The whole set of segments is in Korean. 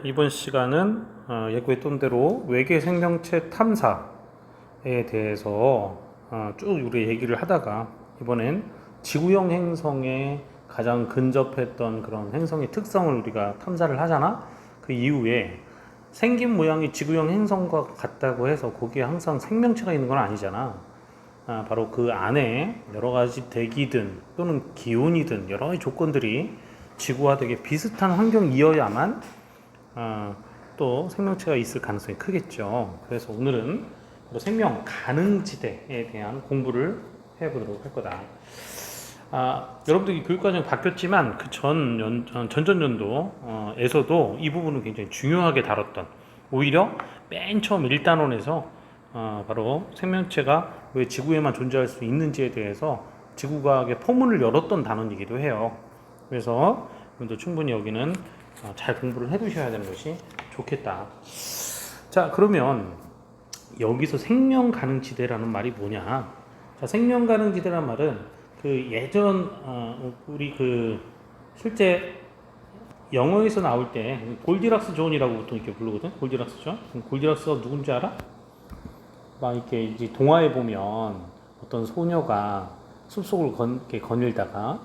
이번 시간은 예고했던 대로 외계 생명체 탐사에 대해서 쭉 우리 얘기를 하다가 이번엔 지구형 행성에 가장 근접했던 그런 행성의 특성을 우리가 탐사를 하잖아. 그 이후에 생긴 모양이 지구형 행성과 같다고 해서 거기에 항상 생명체가 있는 건 아니잖아. 바로 그 안에 여러 가지 대기든 또는 기온이든 여러 가지 조건들이 지구와 되게 비슷한 환경이어야만 또 생명체가 있을 가능성이 크겠죠. 그래서 오늘은 생명 가능지대에 대한 공부를 해보도록 할 거다. 여러분들이 교육과정이 바뀌었지만 그 전전년도에서도 이 부분은 굉장히 중요하게 다뤘던, 오히려 맨 처음 1단원에서 바로 생명체가 왜 지구에만 존재할 수 있는지에 대해서 지구과학의 포문을 열었던 단원이기도 해요. 그래서 여러분도 충분히 여기는 잘 공부를 해 두셔야 되는 것이 좋겠다. 자, 그러면 여기서 생명 가능 지대라는 말이 뭐냐? 자, 생명 가능 지대란 말은 그 예전 우리 그 실제 영어에서 나올 때 골디락스 존이라고 보통 이렇게 부르거든. 골디락스 존. 골디락스가 누군지 알아? 막 이렇게 이제 동화에 보면 어떤 소녀가 숲속을 이렇게 거닐다가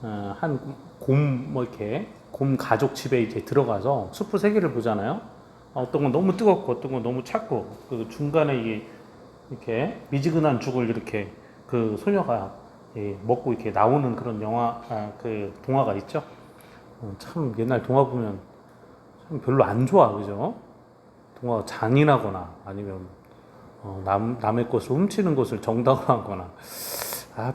한 곰 뭐 이렇게 곰 가족 집에 이제 들어가서 숲의 세계를 보잖아요. 어떤 건 너무 뜨겁고 어떤 건 너무 찼고 그 중간에 이게 이렇게 미지근한 죽을 이렇게 그 소녀가 먹고 이렇게 나오는 그런 그 동화가 있죠. 참 옛날 동화 보면 참 별로 안 좋아, 그죠? 동화가 잔인하거나 아니면 남의 것을 훔치는 것을 정당화하거나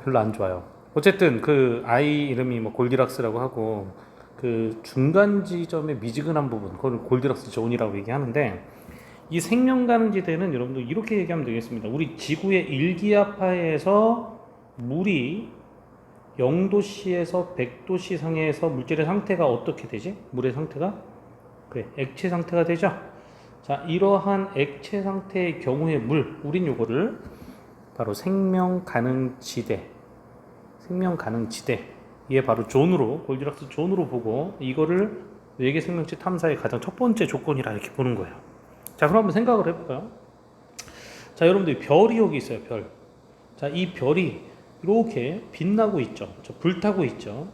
별로 안 좋아요. 어쨌든 그 아이 이름이 뭐 골디락스라고 하고 그 중간 지점의 미지근한 부분, 그걸 골디락스 존이라고 얘기하는데, 이 생명 가능 지대는 여러분들 이렇게 얘기하면 되겠습니다. 우리 지구의 일기아파에서 물이 0도씨에서 100도씨 상에서 물질의 상태가 어떻게 되지? 물의 상태가? 그래, 액체 상태가 되죠? 자, 이러한 액체 상태의 경우의 물, 우린 요거를 바로 생명 가능 지대, 얘 바로 존으로, 골디락스 존으로 보고 이거를 외계 생명체 탐사의 가장 첫 번째 조건이라 이렇게 보는 거예요. 자, 그럼 한번 생각을 해볼까요? 자, 여러분들 별이 여기 있어요. 별. 자, 이 별이 이렇게 빛나고 있죠. 불타고 있죠.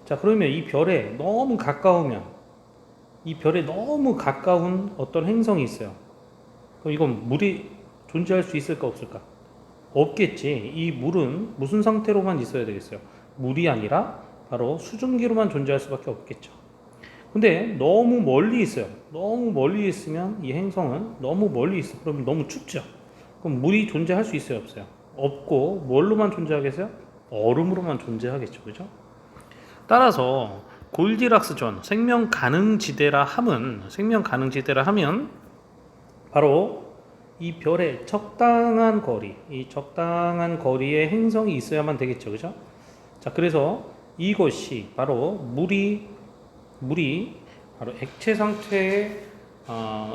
자, 그러면 이 별에 너무 가까운 어떤 행성이 있어요. 그럼 이건 물이 존재할 수 있을까 없을까? 없겠지. 이 물은 무슨 상태로만 있어야 되겠어요? 물이 아니라 바로 수증기로만 존재할 수밖에 없겠죠. 근데 너무 멀리 있어요. 너무 멀리 있으면 이 행성은 너무 멀리 있어. 그러면 너무 춥죠. 그럼 물이 존재할 수 있어요, 없어요? 없고 뭘로만 존재하겠어요? 얼음으로만 존재하겠죠. 그죠? 따라서 골디락스 존, 생명 가능 지대라 함은 바로 이 별의 적당한 거리, 이 적당한 거리의 행성이 있어야만 되겠죠. 그죠? 자, 그래서 이것이 바로 물이 바로 액체 상태의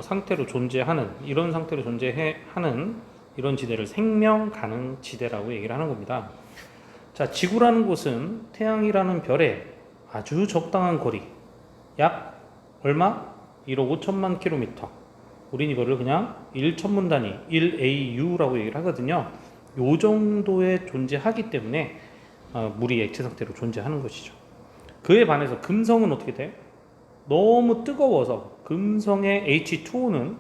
상태로 존재하는, 이런 상태로 존재하는 이런 지대를 생명 가능 지대라고 얘기를 하는 겁니다. 자, 지구라는 곳은 태양이라는 별에 아주 적당한 거리, 약 얼마? 1억 5천만 킬로미터. 우린 이거를 그냥 1천문 단위, 1AU라고 얘기를 하거든요. 요 정도에 존재하기 때문에 물이 액체 상태로 존재하는 것이죠. 그에 반해서 금성은 어떻게 돼? 너무 뜨거워서 금성의 H2O는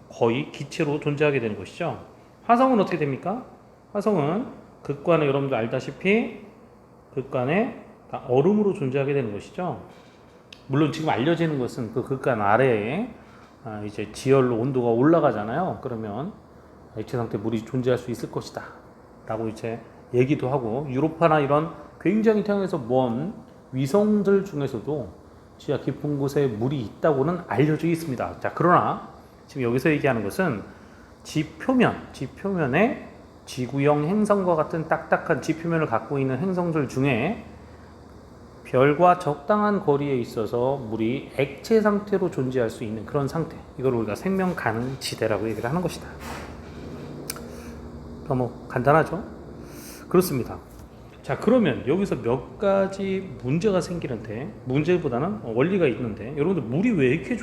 거의 기체로 존재하게 되는 것이죠. 화성은 어떻게 됩니까? 화성은 극관에, 여러분들 알다시피 극관에 다 얼음으로 존재하게 되는 것이죠. 물론 지금 알려지는 것은 그 극관 아래에 이제 지열로 온도가 올라가잖아요. 그러면 액체 상태 물이 존재할 수 있을 것이다 라고 이제 얘기도 하고, 유로파나 이런 굉장히 태양에서 먼 위성들 중에서도 지하 깊은 곳에 물이 있다고는 알려져 있습니다. 자, 그러나 지금 여기서 얘기하는 것은 지표면에 지구형 행성과 같은 딱딱한 지표면을 갖고 있는 행성들 중에 별과 적당한 거리에 있어서 물이 액체 상태로 존재할 수 있는 그런 상태, 이걸 우리가 생명 가능 지대라고 얘기를 하는 것이다. 너무 간단하죠? 그렇습니다. 자, 그러면 여기서 몇 가지 문제가 생기는데, 문제보다는 원리가 있는데, 여러분들 물이 왜 이렇게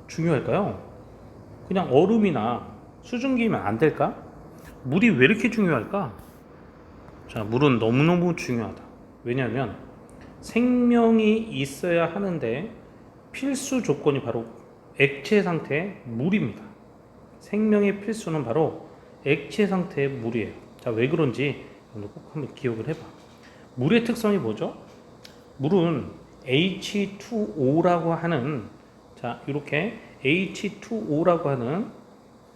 중요할까요? 그냥 얼음이나 수증기면 안 될까? 물이 왜 이렇게 중요할까? 자, 물은 너무너무 중요하다. 왜냐하면 생명이 있어야 하는데 필수 조건이 바로 액체 상태의 물입니다. 생명의 필수는 바로 액체 상태의 물이에요. 자, 왜 그런지 꼭 한번 기억을 해봐. 물의 특성이 뭐죠? 물은 H2O라고 하는, 자, 이렇게 H2O라고 하는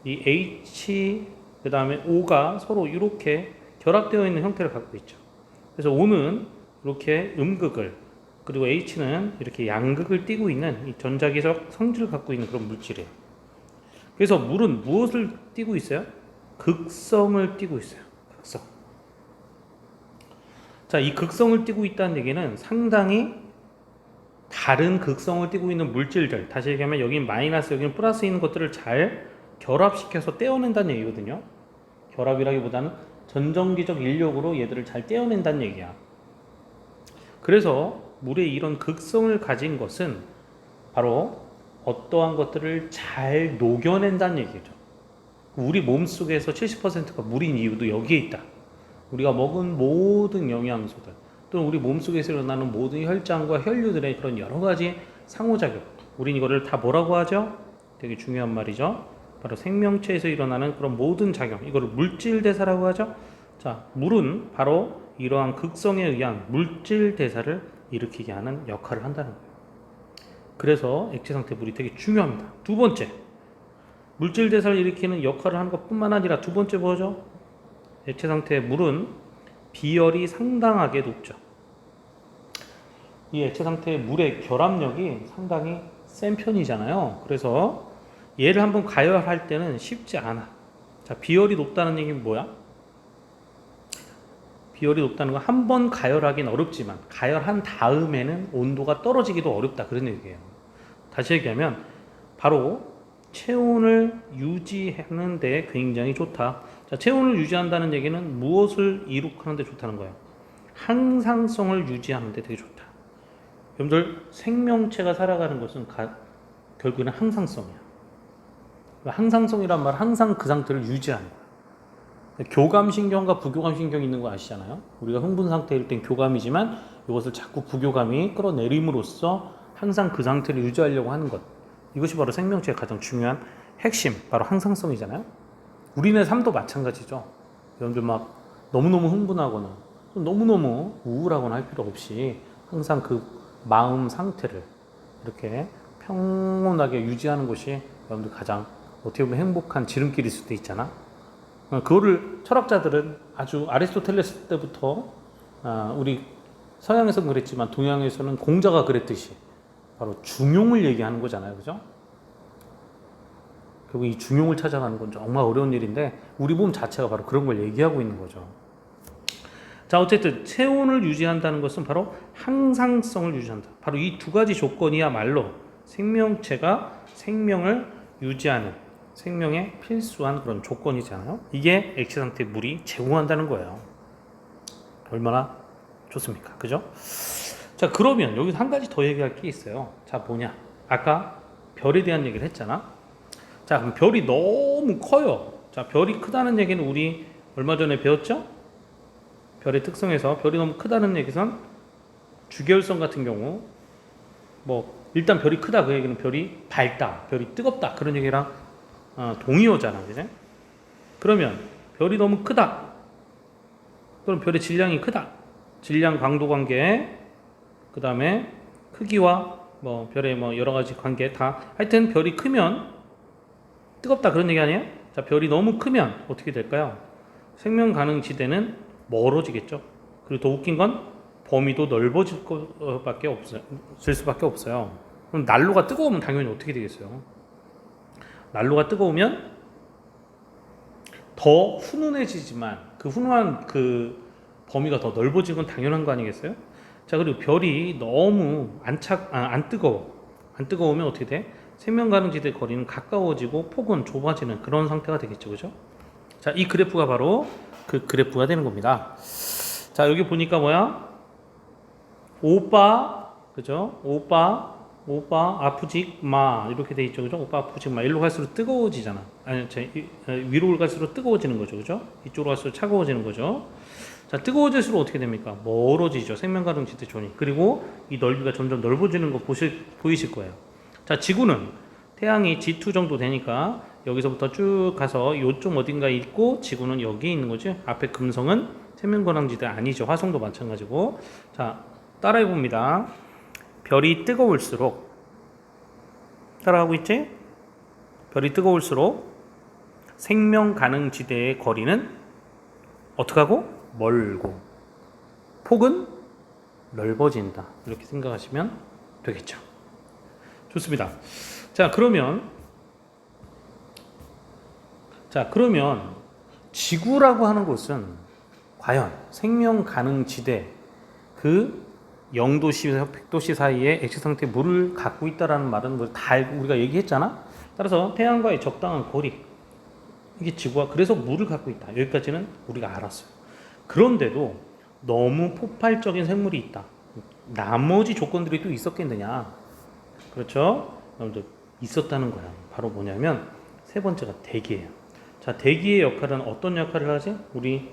이 H 그 다음에 O가 서로 이렇게 결합되어 있는 형태를 갖고 있죠. 그래서 O는 이렇게 음극을, 그리고 H는 이렇게 양극을 띠고 있는 이 전자기적 성질을 갖고 있는 그런 물질이에요. 그래서 물은 무엇을 띠고 있어요? 극성을 띠고 있어요. 극성. 자, 이 극성을 띠고 있다는 얘기는 상당히 다른 극성을 띠고 있는 물질들, 다시 얘기하면 여긴 마이너스, 여기는 플러스 있는 것들을 잘 결합시켜서 떼어낸다는 얘기거든요. 결합이라기보다는 전정기적 인력으로 얘들을 잘 떼어낸다는 얘기야. 그래서 물의 이런 극성을 가진 것은 바로 어떠한 것들을 잘 녹여낸다는 얘기죠. 우리 몸속에서 70%가 물인 이유도 여기에 있다. 우리가 먹은 모든 영양소들, 또는 우리 몸속에서 일어나는 모든 혈장과 혈류들의 그런 여러 가지 상호작용, 우린 이거를 다 뭐라고 하죠? 되게 중요한 말이죠. 바로 생명체에서 일어나는 그런 모든 작용, 이거를 물질 대사라고 하죠. 자, 물은 바로 이러한 극성에 의한 물질 대사를 일으키게 하는 역할을 한다는 거예요. 그래서 액체 상태 물이 되게 중요합니다. 두 번째, 물질 대사를 일으키는 역할을 하는 것뿐만 아니라 두 번째 뭐죠? 액체 상태의 물은 비열이 상당하게 높죠. 이 액체 상태의 물의 결합력이 상당히 센 편이잖아요. 그래서 얘를 한번 가열할 때는 쉽지 않아. 자, 비열이 높다는 얘기는 뭐야? 비열이 높다는 건 한 번 가열하긴 어렵지만 가열한 다음에는 온도가 떨어지기도 어렵다, 그런 얘기예요. 다시 얘기하면 바로 체온을 유지하는 데 굉장히 좋다. 자, 체온을 유지한다는 얘기는 무엇을 이룩하는 데 좋다는 거예요? 항상성을 유지하는 데 되게 좋다. 여러분들, 생명체가 살아가는 것은 결국에는 항상성이야. 항상성이란 말, 항상 그 상태를 유지하는 거야. 교감신경과 부교감신경이 있는 거 아시잖아요. 우리가 흥분 상태일 땐 교감이지만 이것을 자꾸 부교감이 끌어내림으로써 항상 그 상태를 유지하려고 하는 것, 이것이 바로 생명체의 가장 중요한 핵심, 바로 항상성이잖아요. 우리네 삶도 마찬가지죠. 여러분들 막 너무너무 흥분하거나 너무너무 우울하거나 할 필요 없이 항상 그 마음 상태를 이렇게 평온하게 유지하는 것이 여러분들 가장 어떻게 보면 행복한 지름길일 수도 있잖아. 그거를 철학자들은 아주 아리스토텔레스 때부터, 우리 서양에서는 그랬지만 동양에서는 공자가 그랬듯이 바로 중용을 얘기하는 거잖아요. 그죠? 결국 이 중용을 찾아가는 건 정말 어려운 일인데 우리 몸 자체가 바로 그런 걸 얘기하고 있는 거죠. 자, 어쨌든 체온을 유지한다는 것은 바로 항상성을 유지한다. 바로 이 두 가지 조건이야말로 생명체가 생명을 유지하는 생명에 필수한 그런 조건이잖아요. 이게 액체 상태 물이 제공한다는 거예요. 얼마나 좋습니까? 그죠? 자, 그러면 여기서 한 가지 더 얘기할 게 있어요. 자, 뭐냐? 아까 별에 대한 얘기를 했잖아. 자, 그럼 별이 너무 커요. 자, 별이 크다는 얘기는 우리 얼마 전에 배웠죠? 별의 특성에서 별이 너무 크다는 얘기선 주결성 같은 경우, 뭐 일단 별이 크다 그 얘기는 별이 밝다, 별이 뜨겁다, 그런 얘기랑 동의어잖아, 그제? 그러면 별이 너무 크다, 그럼 별의 질량이 크다, 질량 강도 관계, 그 다음에 크기와 뭐 별의 뭐 여러 가지 관계 다, 하여튼 별이 크면 뜨겁다, 그런 얘기 아니에요? 자, 별이 너무 크면 어떻게 될까요? 생명 가능 지대는 멀어지겠죠. 그리고 더 웃긴 건 범위도 넓어질 수밖에 없어요. 그럼 난로가 뜨거우면 당연히 어떻게 되겠어요? 난로가 뜨거우면 더 훈훈해지지만 그 훈훈한 그 범위가 더 넓어지는 건 당연한 거 아니겠어요? 자, 그리고 별이 너무 안 뜨거우면 어떻게 돼? 생명 가능 지대 거리는 가까워지고 폭은 좁아지는 그런 상태가 되겠죠, 그죠? 자, 이 그래프가 바로 그 그래프가 되는 겁니다. 자, 여기 보니까 뭐야? 오빠, 그죠? 오빠, 오빠 아프지 마 이렇게 돼 있죠, 그죠? 오빠 아프지 마. 일로 갈수록 뜨거워지잖아. 아니, 위로 갈수록 뜨거워지는 거죠, 그죠? 이쪽으로 갈수록 차가워지는 거죠. 자, 뜨거워질수록 어떻게 됩니까? 멀어지죠. 생명가능 지대 존이. 그리고 이 넓이가 점점 넓어지는 거 보이실 거예요. 자, 지구는 태양이 G2 정도 되니까 여기서부터 쭉 가서 이쪽 어딘가에 있고 지구는 여기에 있는 거지. 앞에 금성은 생명가능지대 아니죠. 화성도 마찬가지고. 자, 따라해 봅니다. 별이 뜨거울수록, 따라하고 있지? 별이 뜨거울수록 생명가능지대의 거리는 어떻게 하고? 멀고 폭은 넓어진다. 이렇게 생각하시면 되겠죠. 좋습니다. 자, 그러면 지구라고 하는 곳은 과연 생명 가능 지대 그 0도씨에서 100도씨 사이에 액체 상태 물을 갖고 있다라는 말은 다 우리가 얘기했잖아. 따라서 태양과의 적당한 거리, 이게 지구가 그래서 물을 갖고 있다. 여기까지는 우리가 알았어요. 그런데도 너무 폭발적인 생물이 있다. 나머지 조건들이 또 있었겠느냐? 그렇죠? 여러분들 있었다는 거야. 바로 뭐냐면 세 번째가 대기예요. 자, 대기의 역할은 어떤 역할을 하지? 우리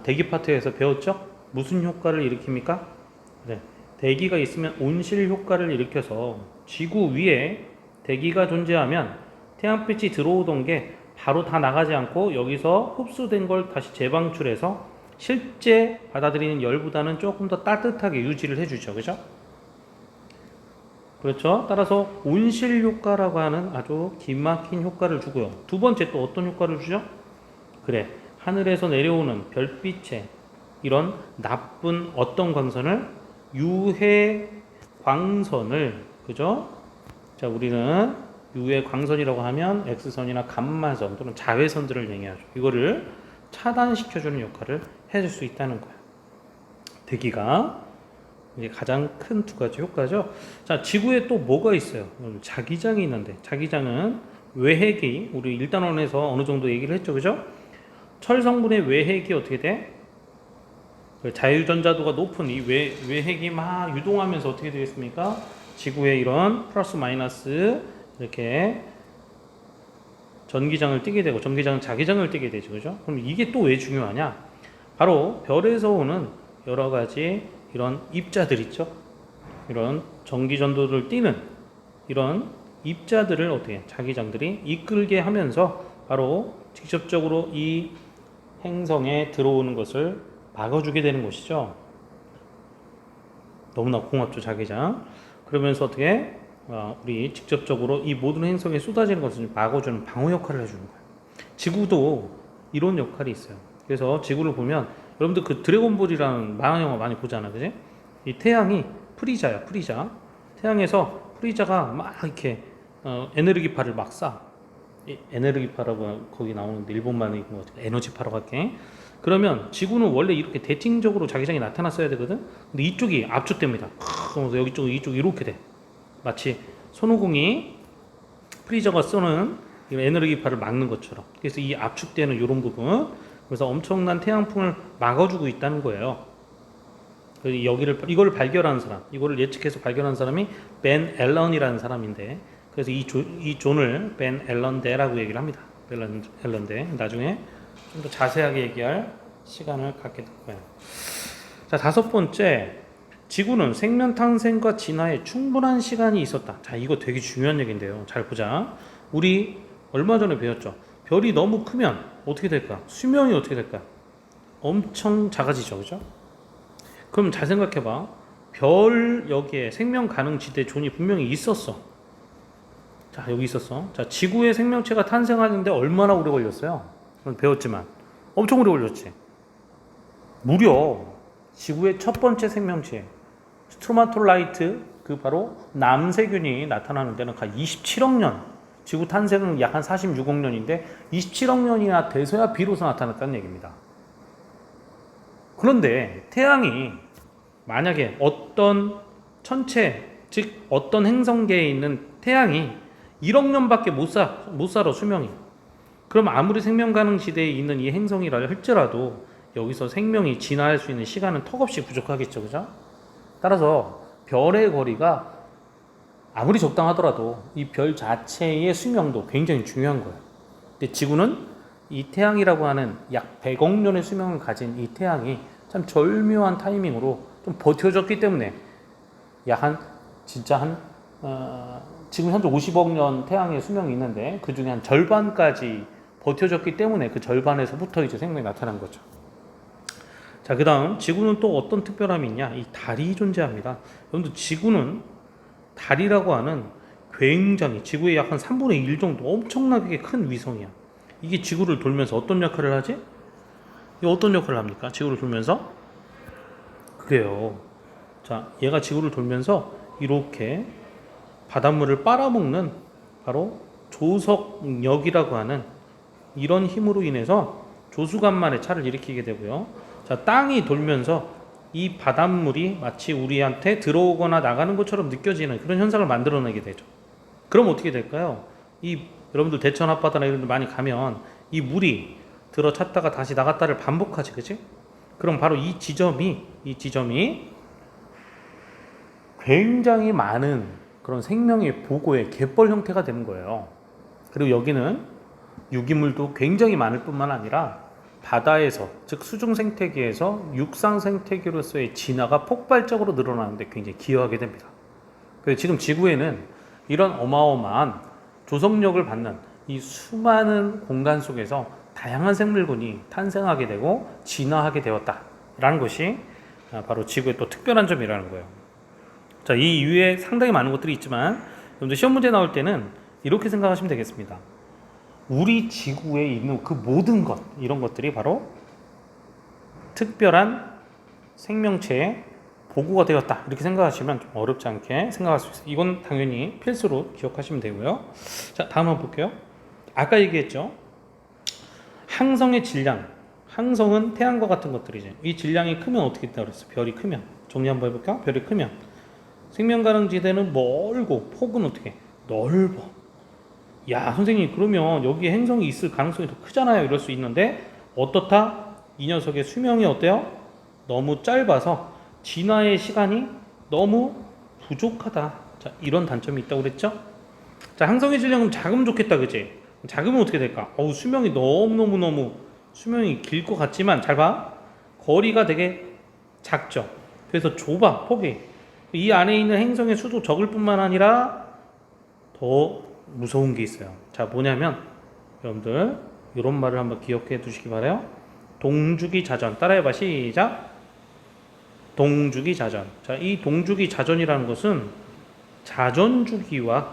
대기 파트에서 배웠죠? 무슨 효과를 일으킵니까? 그래. 대기가 있으면 온실 효과를 일으켜서 지구 위에 대기가 존재하면 태양빛이 들어오던 게 바로 다 나가지 않고 여기서 흡수된 걸 다시 재방출해서 실제 받아들이는 열보다는 조금 더 따뜻하게 유지를 해주죠. 그죠? 그렇죠? 따라서 온실 효과라고 하는 아주 기막힌 효과를 주고요. 두 번째 또 어떤 효과를 주죠? 그래, 하늘에서 내려오는 별빛의 이런 나쁜 어떤 광선을 유해 광선을, 그죠? 자, 우리는 유해 광선이라고 하면 X선이나 감마선 또는 자외선들을 얘기하죠. 이거를 차단시켜주는 역할을 해줄 수 있다는 거예요. 대기가 이게 가장 큰 두 가지 효과죠. 자, 지구에 또 뭐가 있어요? 자기장이 있는데, 자기장은 외핵이, 우리 1단원에서 어느 정도 얘기를 했죠, 그죠? 철 성분의 외핵이 어떻게 돼? 자유전자도가 높은 이 외핵이 막 유동하면서 어떻게 되겠습니까? 지구에 이런 플러스 마이너스 이렇게 전기장을 띠게 되고, 전기장은 자기장을 띠게 되죠, 그죠? 그럼 이게 또 왜 중요하냐? 바로 별에서 오는 여러 가지 이런 입자들 있죠? 이런 전기전도를 띠는 이런 입자들을 어떻게 자기장들이 이끌게 하면서 바로 직접적으로 이 행성에 들어오는 것을 막아주게 되는 것이죠. 너무나 공합죠, 자기장. 그러면서 어떻게 우리 직접적으로 이 모든 행성에 쏟아지는 것을 막아주는 방어 역할을 해주는 거예요. 지구도 이런 역할이 있어요. 그래서 지구를 보면 여러분들 그 드래곤볼이라는 만화 영화 많이 보잖아, 그지? 이 태양이 프리자야, 프리자. 태양에서 프리자가 막 이렇게 에너지파를 막 쏴. 에너지파라고 거기 나오는데 일본말은 이거 에너지파라고 할게. 그러면 지구는 원래 이렇게 대칭적으로 자기장이 나타났어야 되거든. 근데 이쪽이 압축됩니다. 그러면서 이쪽 이렇게 돼. 마치 손오공이 프리저가 쏘는 에너지파를 막는 것처럼. 그래서 이 압축되는 이런 부분. 그래서 엄청난 태양풍을 막아주고 있다는 거예요. 이걸 발견한 사람, 이거를 예측해서 발견한 사람이 벤 앨런이라는 사람인데, 그래서 이 존을 벤 앨런대라고 얘기를 합니다. 벤 앨런대. 나중에 좀 더 자세하게 얘기할 시간을 갖게 될 거예요. 자, 다섯 번째, 지구는 생명 탄생과 진화에 충분한 시간이 있었다. 자, 이거 되게 중요한 얘기인데요. 잘 보자. 우리 얼마 전에 배웠죠. 별이 너무 크면 어떻게 될까? 수명이 어떻게 될까? 엄청 작아지죠, 그죠? 그럼 잘 생각해봐. 별 여기에 생명 가능 지대 존이 분명히 있었어. 자, 여기 있었어. 자, 지구의 생명체가 탄생하는데 얼마나 오래 걸렸어요? 배웠지만 엄청 오래 걸렸지. 무려 지구의 첫 번째 생명체 스트로마톨라이트, 그 바로 남세균이 나타나는 데는 27억 년, 지구 탄생은 약 한 46억 년인데 27억 년이나 돼서야 비로소 나타났다는 얘기입니다. 그런데 태양이 만약에 어떤 천체, 즉 어떤 행성계에 있는 태양이 1억 년밖에 못 살아, 수명이. 그럼 아무리 생명 가능 시대에 있는 이 행성이라 할지라도 여기서 생명이 진화할 수 있는 시간은 턱없이 부족하겠죠, 그죠? 따라서 별의 거리가 아무리 적당하더라도 이 별 자체의 수명도 굉장히 중요한 거예요. 근데 지구는 이 태양이라고 하는 약 100억 년의 수명을 가진 이 태양이 참 절묘한 타이밍으로 좀 버텨줬기 때문에 약 한 진짜 한 지금 현재 50억 년 태양의 수명이 있는데 그 중에 한 절반까지 버텨줬기 때문에 그 절반에서부터 이제 생명이 나타난 거죠. 자, 그 다음 지구는 또 어떤 특별함이 있냐? 이 달이 존재합니다. 여러분들 지구는 달이라고 하는 굉장히 지구의 약 한 3분의 1 정도 엄청나게 큰 위성이야. 이게 지구를 돌면서 어떤 역할을 하지? 이 어떤 역할을 합니까? 지구를 돌면서? 그래요. 자, 얘가 지구를 돌면서 이렇게 바닷물을 빨아먹는 바로 조석력이라고 하는 이런 힘으로 인해서 조수간만의 차를 일으키게 되고요. 자, 땅이 돌면서 이 바닷물이 마치 우리한테 들어오거나 나가는 것처럼 느껴지는 그런 현상을 만들어내게 되죠. 그럼 어떻게 될까요? 여러분들 대천 앞바다나 이런 데 많이 가면 이 물이 들어찼다가 다시 나갔다를 반복하지, 그치? 그럼 바로 이 지점이 굉장히 많은 그런 생명의 보고의 갯벌 형태가 되는 거예요. 그리고 여기는 유기물도 굉장히 많을 뿐만 아니라 바다에서, 즉 수중 생태계에서 육상 생태계로서의 진화가 폭발적으로 늘어나는데 굉장히 기여하게 됩니다. 그래서 지금 지구에는 이런 어마어마한 조성력을 받는 이 수많은 공간 속에서 다양한 생물군이 탄생하게 되고 진화하게 되었다라는 것이 바로 지구의 또 특별한 점이라는 거예요. 자, 이 이외에 상당히 많은 것들이 있지만 여러분들 시험 문제 나올 때는 이렇게 생각하시면 되겠습니다. 우리 지구에 있는 그 모든 것, 이런 것들이 바로 특별한 생명체의 보고가 되었다, 이렇게 생각하시면 좀 어렵지 않게 생각할 수 있어요. 이건 당연히 필수로 기억하시면 되고요. 자, 다음 한번 볼게요. 아까 얘기했죠, 항성의 질량. 항성은 태양과 같은 것들이죠. 이 질량이 크면 어떻게 된다고 그랬어요? 별이 크면. 정리 한번 해볼까요? 별이 크면 생명 가능 지대는 멀고 폭은 어떻게 넓어. 야, 선생님, 그러면 여기에 행성이 있을 가능성이 더 크잖아요, 이럴 수 있는데 어떻다? 이 녀석의 수명이 어때요? 너무 짧아서 진화의 시간이 너무 부족하다. 자, 이런 단점이 있다고 그랬죠? 자, 항성의 질량은 작으면 좋겠다, 그치? 작으면 어떻게 될까? 수명이 너무 수명이 길 것 같지만 잘 봐, 거리가 되게 작죠. 그래서 좁아, 폭이. 이 안에 있는 행성의 수도 적을 뿐만 아니라 더 무서운 게 있어요. 자, 뭐냐면 여러분들 이런 말을 한번 기억해 두시기 바라요. 동주기 자전. 따라해봐, 시작. 동주기 자전. 자, 이 동주기 자전이라는 것은 자전주기와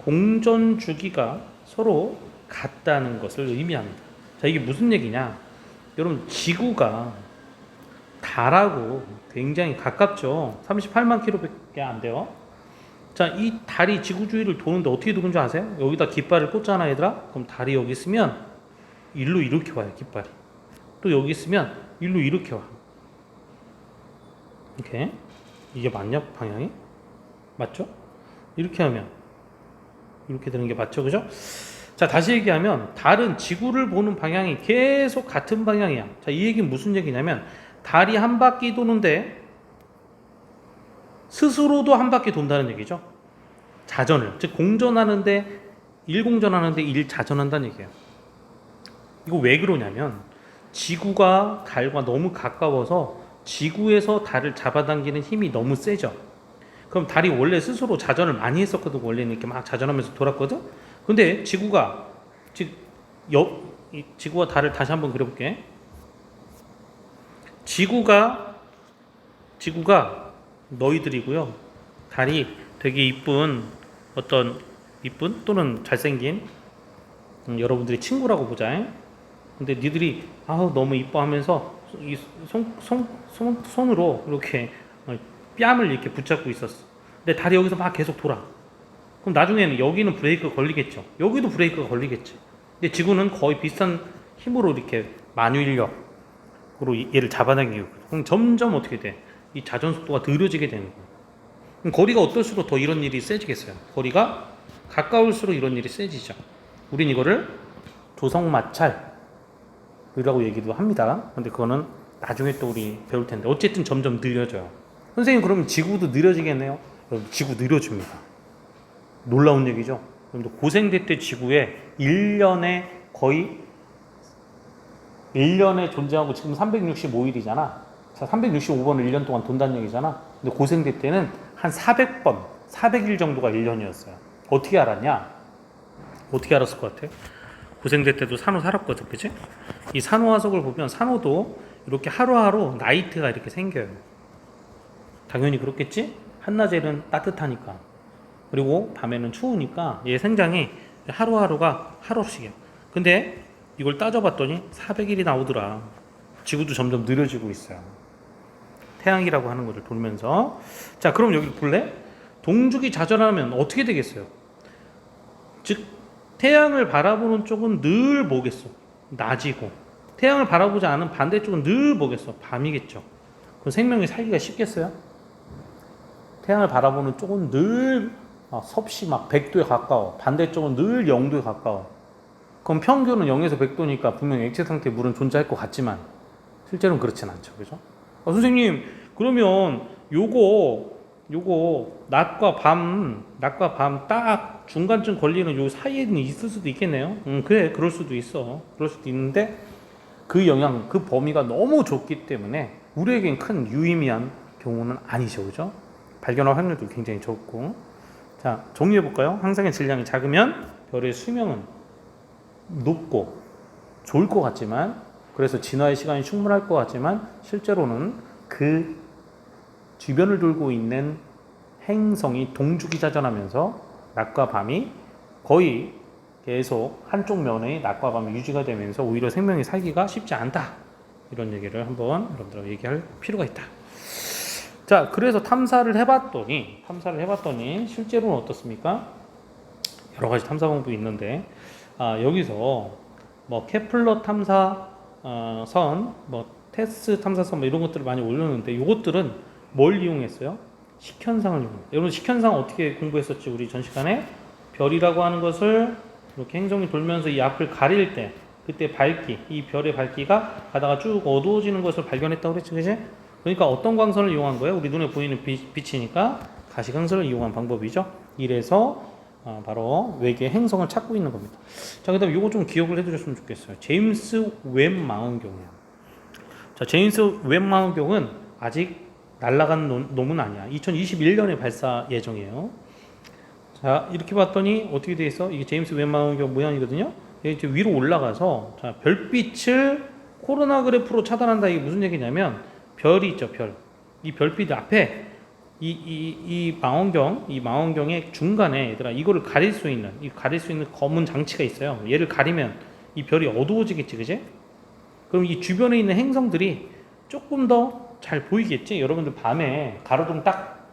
공전주기가 서로 같다는 것을 의미합니다. 자, 이게 무슨 얘기냐? 여러분, 지구가 달하고 굉장히 가깝죠. 38만 킬로밖에 안 돼요. 자, 이 달이 지구 주위를 도는데 어떻게 도는 줄 아세요? 여기다 깃발을 꽂잖아, 얘들아. 그럼 달이 여기 있으면 일로 이렇게 와요, 깃발이. 또 여기 있으면 일로 이렇게 와. 이렇게. 이게 맞냐, 방향이? 맞죠? 이렇게 하면 이렇게 되는 게 맞죠, 그죠? 자, 다시 얘기하면 달은 지구를 보는 방향이 계속 같은 방향이야. 자, 이 얘기는 무슨 얘기냐면 달이 한 바퀴 도는데 스스로도 한 바퀴 돈다는 얘기죠. 자전을, 즉 공전하는데 일공전하는데 일자전한다는 얘기예요. 이거 왜 그러냐면 지구가 달과 너무 가까워서 지구에서 달을 잡아당기는 힘이 너무 세죠. 그럼 달이 원래 스스로 자전을 많이 했었거든. 원래는 이렇게 막 자전하면서 돌았거든. 근데 지구가 지구와 달을 다시 한번 그려볼게. 지구가 너희들이고요. 달이 되게 이쁜 이쁜 또는 잘생긴 여러분들이 친구라고 보자. 근데 니들이 너무 이뻐하면서 이 손으로 이렇게 뺨을 이렇게 붙잡고 있었어. 근데 달이 여기서 막 계속 돌아. 그럼 나중에는 여기는 브레이크가 걸리겠죠. 여기도 브레이크가 걸리겠지. 근데 지구는 거의 비슷한 힘으로 이렇게 만유인력으로 얘를 잡아당기고, 그럼 점점 어떻게 돼? 이 자전 속도가 느려지게 되는 거예요. 그럼 거리가 어떨수록 더 이런 일이 세지겠어요? 거리가 가까울수록 이런 일이 세지죠. 우린 이거를 조성마찰이라고 얘기도 합니다. 근데 그거는 나중에 또 우리 배울 텐데 어쨌든 점점 느려져요. 선생님, 그러면 지구도 느려지겠네요? 여러분, 지구 느려집니다. 놀라운 얘기죠. 여러분들 고생대 지구에 1년에 거의 1년에 존재하고 지금 365일이잖아. 자, 365번을 1년 동안 돈다는 얘기잖아. 근데 고생대 때는 한 400번, 400일 정도가 1년이었어요. 어떻게 알았냐? 어떻게 알았을 것 같아? 고생대 때도 산호 살았거든, 그치? 이 산호 화석을 보면 산호도 이렇게 하루하루 나이트가 이렇게 생겨요. 당연히 그렇겠지? 한낮에는 따뜻하니까. 그리고 밤에는 추우니까 얘 생장이 하루하루가 하루씩이야. 근데 이걸 따져봤더니 400일이 나오더라. 지구도 점점 느려지고 있어요. 태양이라고 하는 것을 돌면서. 자, 그럼 여기 볼래? 동죽이 자전하면 어떻게 되겠어요? 즉 태양을 바라보는 쪽은 늘 뭐겠어? 낮이고, 태양을 바라보지 않은 반대쪽은 늘 뭐겠어? 밤이겠죠. 그럼 생명이 살기가 쉽겠어요? 태양을 바라보는 쪽은 늘 섭씨 막 100도에 가까워. 반대쪽은 늘 0도에 가까워. 그럼 평균은 0에서 100도니까 분명히 액체 상태의 물은 존재할 것 같지만 실제로는 그렇진 않죠. 그죠? 선생님, 그러면 요거 낮과 밤 딱 중간쯤 걸리는 요 사이에는 있을 수도 있겠네요. 그래, 그럴 수도 있어. 그럴 수도 있는데 그 영향, 그 범위가 너무 좁기 때문에 우리에겐 큰 유의미한 경우는 아니죠. 그죠? 발견할 확률도 굉장히 적고. 자, 정리해 볼까요? 항상의 질량이 작으면 별의 수명은 높고 좋을 것 같지만, 그래서 진화의 시간이 충분할 것 같지만 실제로는 그 주변을 돌고 있는 행성이 동죽이 자전하면서 낮과 밤이 거의 계속 한쪽 면의 낮과 밤이 유지가 되면서 오히려 생명이 살기가 쉽지 않다. 이런 얘기를 한번 여러분들하고 얘기할 필요가 있다. 자, 그래서 탐사를 해봤더니 실제로는 어떻습니까? 여러 가지 탐사 방법이 있는데, 여기서 뭐 케플러 탐사선, 뭐 테스 탐사선 뭐 이런 것들을 많이 올렸는데, 이것들은 뭘 이용했어요? 식현상을 이용했어요. 여러분 식현상 어떻게 공부했었지? 우리 전 시간에 별이라고 하는 것을 이렇게 행성이 돌면서 이 앞을 가릴 때, 그때 밝기, 이 별의 밝기가 가다가 쭉 어두워지는 것을 발견했다고 그랬지, 그지? 그러니까 어떤 광선을 이용한 거예요? 우리 눈에 보이는 빛이니까 가시광선을 이용한 방법이죠. 이래서 바로 외계 행성을 찾고 있는 겁니다. 자, 그 다음에 이거 좀 기억을 해두셨으면 좋겠어요. 제임스 웹 망원경이에요. 자, 제임스 웹 망원경은 아직 날아간 놈은 아니야. 2021년에 발사 예정이에요. 자, 이렇게 봤더니 어떻게 돼 있어? 이게 제임스 웹 망원경 모양이거든요. 이제 위로 올라가서, 자, 별빛을 코로나 그래프로 차단한다. 이게 무슨 얘기냐면, 별이 있죠, 별. 이 별빛 앞에 이 망원경의 중간에, 얘들아, 이거를 가릴 수 있는 검은 장치가 있어요. 얘를 가리면 이 별이 어두워지겠지, 그지? 그럼 이 주변에 있는 행성들이 조금 더 잘 보이겠지? 여러분들 밤에 가로등 딱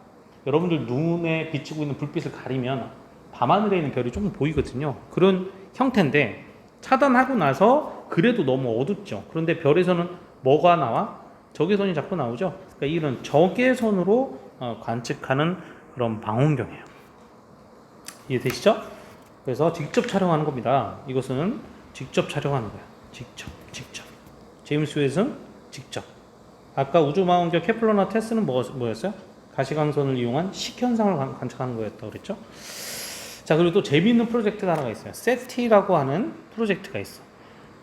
여러분들 눈에 비치고 있는 불빛을 가리면 밤하늘에 있는 별이 조금 보이거든요. 그런 형태인데, 차단하고 나서 그래도 너무 어둡죠. 그런데 별에서는 뭐가 나와? 적외선이 자꾸 나오죠. 그러니까 이런 적외선으로 관측하는 그런 망원경이에요. 이해되시죠? 그래서 직접 촬영하는 겁니다. 이것은 직접 촬영하는 거야. 직접. 제임스 웹은 직접. 아까 우주망원경 케플러나 테스는 뭐였어요? 가시광선을 이용한 식현상을 관측하는 거였다고 그랬죠? 자, 그리고 또 재미있는 프로젝트가 하나가 있어요. SETI라고 하는 프로젝트가 있어.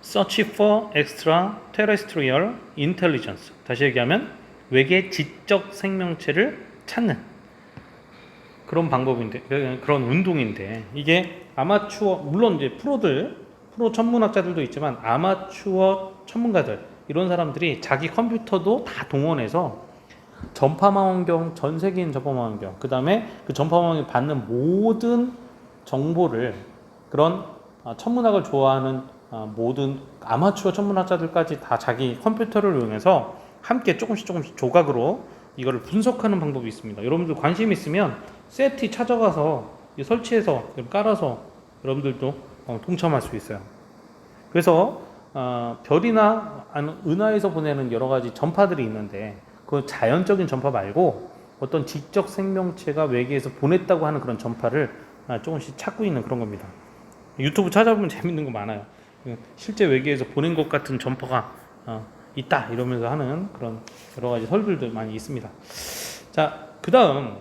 Search for Extraterrestrial Intelligence. 다시 얘기하면 외계 지적 생명체를 찾는 그런 방법인데, 그런 운동인데, 이게 아마추어, 물론 이제 프로 천문학자들도 있지만 아마추어 천문가들, 이런 사람들이 자기 컴퓨터도 다 동원해서 전파망원경, 전 세계인 전파망원경, 그 다음에 그 전파망원경이 받는 모든 정보를, 그런 천문학을 좋아하는 모든 아마추어 천문학자들까지 다 자기 컴퓨터를 이용해서 함께 조금씩 조각으로 이거를 분석하는 방법이 있습니다. 여러분들 관심 있으면 세티 찾아가서 설치해서 깔아서 여러분들도 동참할 수 있어요. 그래서 별이나 은하에서 보내는 여러 가지 전파들이 있는데, 그 자연적인 전파 말고 어떤 지적 생명체가 외계에서 보냈다고 하는 그런 전파를 조금씩 찾고 있는 그런 겁니다. 유튜브 찾아보면 재밌는 거 많아요. 실제 외계에서 보낸 것 같은 전파가 있다 이러면서 하는 그런 여러 가지 설들도 많이 있습니다. 자, 그 다음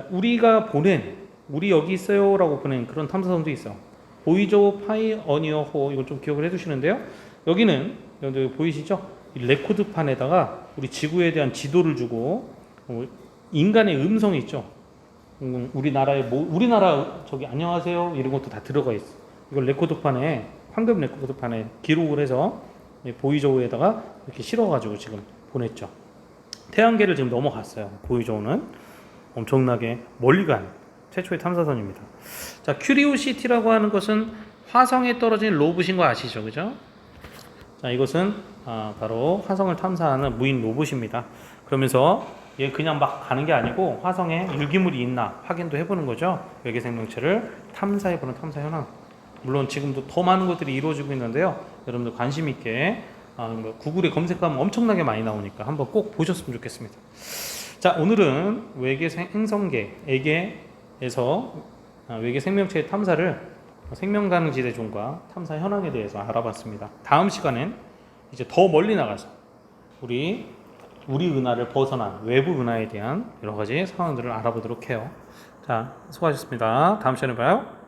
우리가 보낸 우리 여기 있어요라고 보낸 그런 탐사선도 있어. 보이저 파이어니어호 이걸 좀 기억을 해두시는데요. 여기는 여기 보이시죠? 이 레코드판에다가 우리 지구에 대한 지도를 주고 인간의 음성이 있죠. 우리나라의 우리나라 저기 안녕하세요 이런 것도 다 들어가 있어. 이걸 레코드판에 황금 레코드판에 기록을 해서 보이저우에다가 이렇게 실어가지고 지금 보냈죠. 태양계를 지금 넘어갔어요. 보이저우는 엄청나게 멀리 간 최초의 탐사선입니다. 자, 큐리오시티라고 하는 것은 화성에 떨어진 로봇인 거 아시죠, 그죠? 자, 이것은 바로 화성을 탐사하는 무인 로봇입니다. 그러면서 얘 그냥 막 가는 게 아니고 화성에 유기물이 있나 확인도 해보는 거죠. 외계 생명체를 탐사해보는 탐사 현황. 물론 지금도 더 많은 것들이 이루어지고 있는데요. 여러분들 관심 있게 구글에 검색하면 엄청나게 많이 나오니까 한번 꼭 보셨으면 좋겠습니다. 자, 오늘은 외계 행성계에서 외계 생명체의 탐사를 생명 가능 지대종과 탐사 현황에 대해서 알아봤습니다. 다음 시간엔 이제 더 멀리 나가서 우리 은하를 벗어난 외부 은하에 대한 여러 가지 상황들을 알아보도록 해요. 자, 수고하셨습니다. 다음 시간에 봐요.